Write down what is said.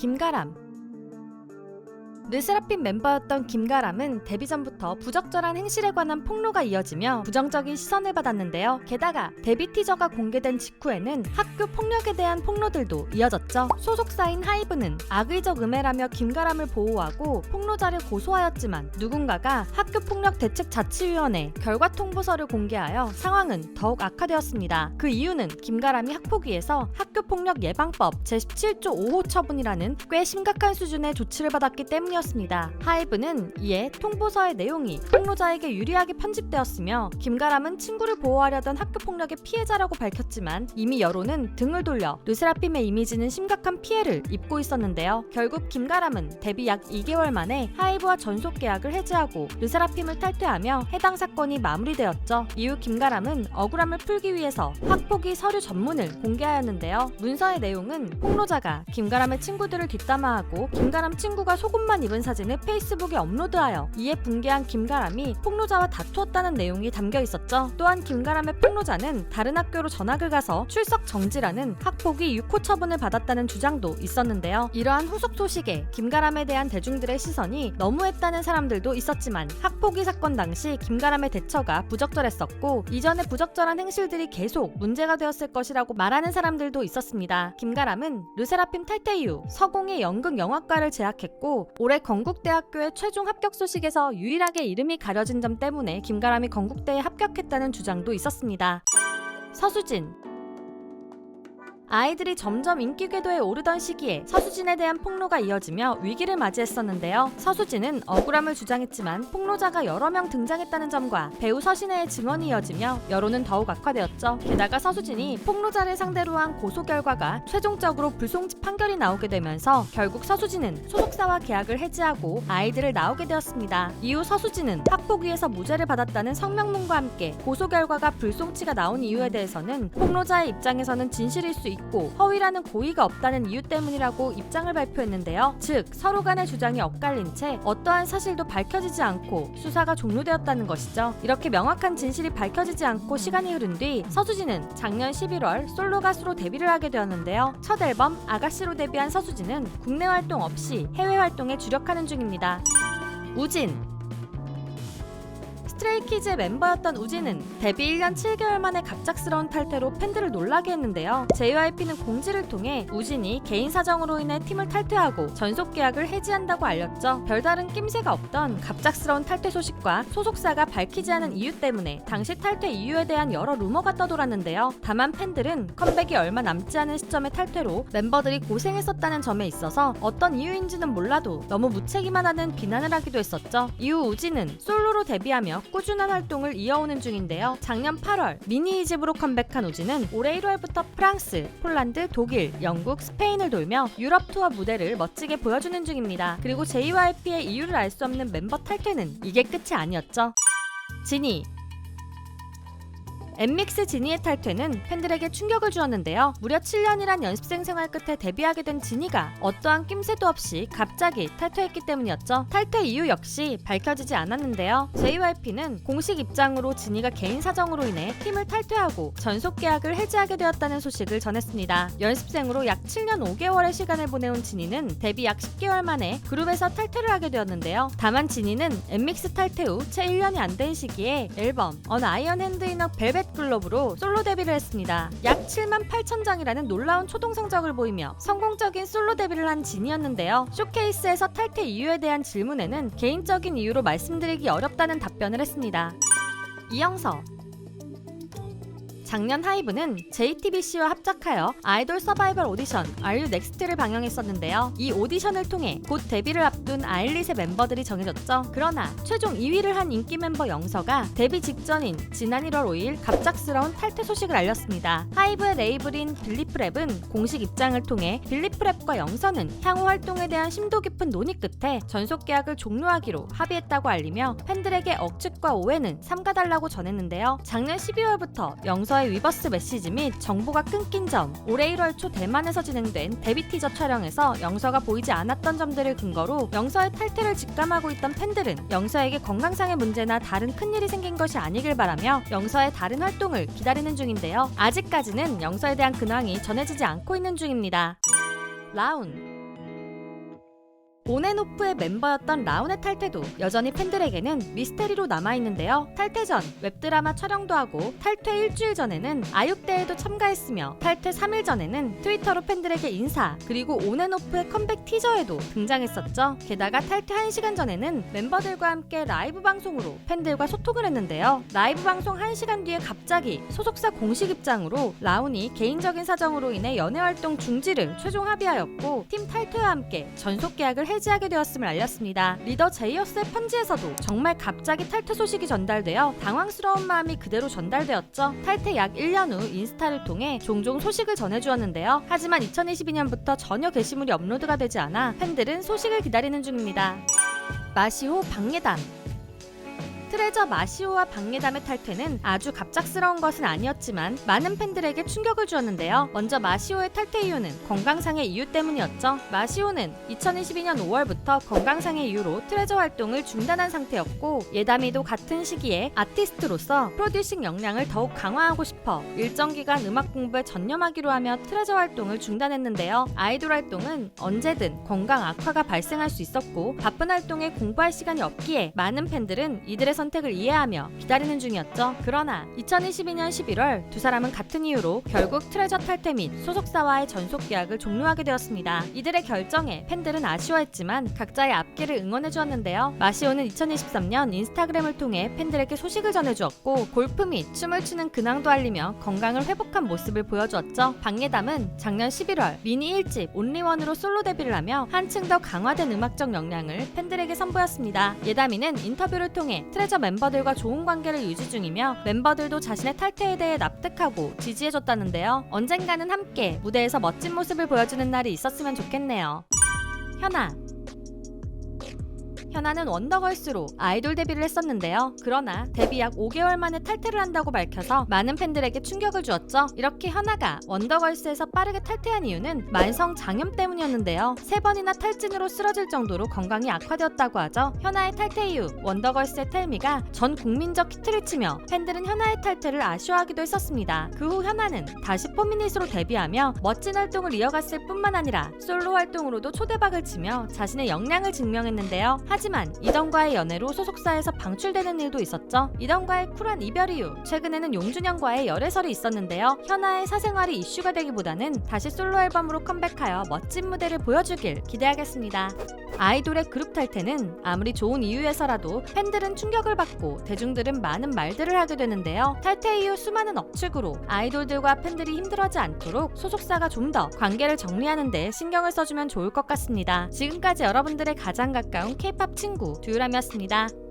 김가람. 르세라핌 멤버였던 김가람은 데뷔 전부터 부적절한 행실에 관한 폭로가 이어지며 부정적인 시선을 받았는데요. 게다가 데뷔 티저가 공개된 직후에는 학교 폭력에 대한 폭로들도 이어졌죠. 소속사인 하이브는 악의적 음해라며 김가람을 보호하고 폭로자를 고소하였지만 누군가가 학교폭력대책자치위원회 결과 통보서를 공개하여 상황은 더욱 악화되었습니다. 그 이유는 김가람이 학폭위에서 학교폭력예방법 제17조 5호 처분이라는 꽤 심각한 수준의 조치를 받았기 때문이었습니다. 하이브는 이에 통보서의 내용이 폭로자에게 유리하게 편집되었으며 김가람은 친구를 보호하려던 학교폭력의 피해자라고 밝혔지만 이미 여론은 등을 돌려 르세라핌의 이미지는 심각한 피해를 입고 있었는데요. 결국 김가람은 데뷔 약 2개월 만에 하이브와 전속 계약을 해지하고 르세라핌을 탈퇴하며 해당 사건이 마무리되었죠. 이후 김가람은 억울함을 풀기 위해서 학폭위 서류 전문을 공개하였는데요. 문서의 내용은 폭로자가 김가람의 친구들을 뒷담화하고 김가람 친구가 속옷만 입은 사진을 페이스북에 업로드하여 이에 붕괴한 김가람이 폭로자와 다투었다는 내용이 담겨 있었죠. 또한 김가람의 폭로자는 다른 학교로 전학을 가서 출석 정지라는 학폭위 6호 처분을 받았다는 주장도 있었는데요. 이러한 후속 소식에 김가람에 대한 대중들의 시선이 너무했다는 사람들도 있었지만 학폭위 사건 당시 김가람의 대처가 부적절했었고 이전에 부적절한 행실들이 계속 문제가 되었을 것이라고 말하는 사람들도 있었습니다. 김가람은 르세라핌 탈퇴 이후 서공의 연극영화과를 재학했고 올해 건국대학교의 최종 합격 소식에서 유일하게 이름이 가려진 점 때문에 김가람이 건국대에 합격했다는 주장도 있었습니다. 서수진. 아이들이 점점 인기 궤도에 오르던 시기에 서수진에 대한 폭로가 이어지며 위기를 맞이했었는데요. 서수진은 억울함을 주장했지만 폭로자가 여러 명 등장했다는 점과 배우 서신혜의 증언이 이어지며 여론은 더욱 악화되었죠. 게다가 서수진이 폭로자를 상대로 한 고소 결과가 최종적으로 불송치 판결이 나오게 되면서 결국 서수진은 소속사와 계약을 해지하고 아이들을 낳게 되었습니다. 이후 서수진은 학폭위에서 무죄를 받았다는 성명문과 함께 고소 결과가 불송치가 나온 이유에 대해서는 폭로자의 입장에서는 진실일 수 있고 허위라는 고의가 없다는 이유 때문이라고 입장을 발표했는데요. 즉 서로 간의 주장이 엇갈린 채 어떠한 사실도 밝혀지지 않고 수사가 종료되었다는 것이죠. 이렇게 명확한 진실이 밝혀지지 않고 시간이 흐른 뒤 서수진은 작년 11월 솔로 가수로 데뷔를 하게 되었는데요. 첫 앨범 아가씨로 데뷔한 서수진은 국내 활동 없이 해외 활동에 주력하는 중입니다. 우진. 스트레이키즈의 멤버였던 우진은 데뷔 1년 7개월 만에 갑작스러운 탈퇴로 팬들을 놀라게 했는데요. JYP는 공지를 통해 우진이 개인 사정으로 인해 팀을 탈퇴하고 전속 계약을 해지한다고 알렸죠. 별다른 낌새가 없던 갑작스러운 탈퇴 소식과 소속사가 밝히지 않은 이유 때문에 당시 탈퇴 이유에 대한 여러 루머가 떠돌았는데요. 다만 팬들은 컴백이 얼마 남지 않은 시점의 탈퇴로 멤버들이 고생했었다는 점에 있어서 어떤 이유인지는 몰라도 너무 무책임하다는 비난을 하기도 했었죠. 이후 우진은 솔로로 데뷔하며 꾸준한 활동을 이어오는 중인데요. 작년 8월 미니 2집으로 컴백한 우진은 올해 1월부터 프랑스, 폴란드, 독일, 영국, 스페인을 돌며 유럽 투어 무대를 멋지게 보여주는 중입니다. 그리고 JYP의 이유를 알 수 없는 멤버 탈퇴는 이게 끝이 아니었죠. 지니. 엠믹스 지니의 탈퇴는 팬들에게 충격을 주었는데요. 무려 7년이란 연습생 생활 끝에 데뷔하게 된 지니가 어떠한 낌새도 없이 갑자기 탈퇴했기 때문이었죠. 탈퇴 이유 역시 밝혀지지 않았는데요. JYP는 공식 입장으로 지니가 개인 사정으로 인해 팀을 탈퇴하고 전속 계약을 해지하게 되었다는 소식을 전했습니다. 연습생으로 약 7년 5개월의 시간을 보내온 지니는 데뷔 약 10개월 만에 그룹에서 탈퇴를 하게 되었는데요. 다만 지니는 엠믹스 탈퇴 후 채 1년이 안 된 시기에 앨범 언 아이언 핸드 인어 벨벳 글로브로 솔로 데뷔를 했습니다. 약 7만 8천 장이라는 놀라운 초동 성적을 보이며 성공적인 솔로 데뷔를 한 진이었는데요. 쇼케이스에서 탈퇴 이유에 대한 질문에는 개인적인 이유로 말씀드리기 어렵다는 답변을 했습니다. 이영서. 작년 하이브는 JTBC와 합작하여 아이돌 서바이벌 오디션 Are You Next를 방영했었는데요. 이 오디션을 통해 곧 데뷔를 앞둔 아일릿의 멤버들이 정해졌죠. 그러나 최종 2위를 한 인기 멤버 영서가 데뷔 직전인 지난 1월 5일 갑작스러운 탈퇴 소식을 알렸습니다. 하이브의 레이블인 빌리프랩은 공식 입장을 통해 빌리프랩과 영서는 향후 활동에 대한 심도 깊은 논의 끝에 전속 계약을 종료하기로 합의했다고 알리며 팬들에게 억측과 오해는 삼가달라고 전했는데요. 작년 12월부터 영서의 위버스 메시지 및 정보가 끊긴 점, 올해 1월 초 대만에서 진행된 데뷔 티저 촬영에서 영서가 보이지 않았던 점들을 근거로 영서의 탈퇴를 직감하고 있던 팬들은 영서에게 건강상의 문제나 다른 큰일이 생긴 것이 아니길 바라며 영서의 다른 활동을 기다리는 중인데요. 아직까지는 영서에 대한 근황이 전해지지 않고 있는 중입니다. 라운. 온앤오프의 멤버였던 라운의 탈퇴도 여전히 팬들에게는 미스테리로 남아있는데요. 탈퇴 전 웹드라마 촬영도 하고 탈퇴 일주일 전에는 아육대에도 참가했으며 탈퇴 3일 전에는 트위터로 팬들에게 인사, 그리고 온앤오프의 컴백 티저에도 등장했었죠. 게다가 탈퇴 1시간 전에는 멤버들과 함께 라이브 방송으로 팬들과 소통을 했는데요. 라이브 방송 1시간 뒤에 갑자기 소속사 공식 입장으로 라운이 개인적인 사정으로 인해 연애 활동 중지를 최종 합의하였고 팀 탈퇴와 함께 전속 계약을 해지하게 되었음을 알렸습니다. 리더 제이어스의 편지에서도 정말 갑자기 탈퇴 소식이 전달되어 당황스러운 마음이 그대로 전달되었죠. 탈퇴 약 1년 후 인스타를 통해 종종 소식을 전해주었는데요. 하지만 2022년부터 전혀 게시물이 업로드가 되지 않아 팬들은 소식을 기다리는 중입니다. 마시호 박예담. 트레저 마시오와 박예담의 탈퇴는 아주 갑작스러운 것은 아니었지만 많은 팬들에게 충격을 주었는데요. 먼저 마시오의 탈퇴 이유는 건강상의 이유 때문이었죠. 마시오는 2022년 5월부터 건강상의 이유로 트레저 활동을 중단한 상태였고, 예담이도 같은 시기에 아티스트로서 프로듀싱 역량을 더욱 강화하고 싶어 일정 기간 음악 공부에 전념하기로 하며 트레저 활동을 중단했는데요. 아이돌 활동은 언제든 건강 악화가 발생할 수 있었고 바쁜 활동에 공부할 시간이 없기에 많은 팬들은 이들의 선택을 이해하며 기다리는 중이었죠. 그러나 2022년 11월 두 사람은 같은 이유로 결국 트레저 탈퇴 및 소속사와의 전속 계약을 종료하게 되었습니다. 이들의 결정에 팬들은 아쉬워했지만 각자의 앞길을 응원해 주었는데요. 마시오는 2023년 인스타그램을 통해 팬들에게 소식을 전해주었고 골프 및 춤을 추는 근황도 알리며 건강을 회복한 모습을 보여주었죠. 박예담은 작년 11월 미니 1집 온리원으로 솔로 데뷔를 하며 한층 더 강화된 음악적 역량을 팬들에게 선보였습니다. 예담이는 인터뷰를 통해 트레저 멤버들과 좋은 관계를 유지 중이며 멤버들도 자신의 탈퇴에 대해 납득하고 지지해줬다는데요. 언젠가는 함께 무대에서 멋진 모습을 보여주는 날이 있었으면 좋겠네요. 현아는 원더걸스로 아이돌 데뷔를 했었는데요. 그러나 데뷔 약 5개월 만에 탈퇴를 한다고 밝혀서 많은 팬들에게 충격을 주었죠. 이렇게 현아가 원더걸스에서 빠르게 탈퇴한 이유는 만성 장염 때문이었는데요. 3번이나 탈진으로 쓰러질 정도로 건강이 악화되었다고 하죠. 현아의 탈퇴 이후 원더걸스의 텔미가 전 국민적 히트를 치며 팬들은 현아의 탈퇴를 아쉬워하기도 했었습니다. 그 후 현아는 다시 포미닛으로 데뷔하며 멋진 활동을 이어갔을 뿐만 아니라 솔로 활동으로도 초대박을 치며 자신의 역량을 증명했는데요. 하지만 이던과의 연애로 소속사에서 방출되는 일도 있었죠. 이던과의 쿨한 이별 이후 최근에는 용준영과의 열애설이 있었는데요. 현아의 사생활이 이슈가 되기보다는 다시 솔로 앨범으로 컴백하여 멋진 무대를 보여주길 기대하겠습니다. 아이돌의 그룹 탈퇴는 아무리 좋은 이유에서라도 팬들은 충격을 받고 대중들은 많은 말들을 하게 되는데요. 탈퇴 이후 수많은 억측으로 아이돌들과 팬들이 힘들어하지 않도록 소속사가 좀 더 관계를 정리하는 데 신경을 써주면 좋을 것 같습니다. 지금까지 여러분들의 가장 가까운 K-POP 친구 듀유람이었습니다.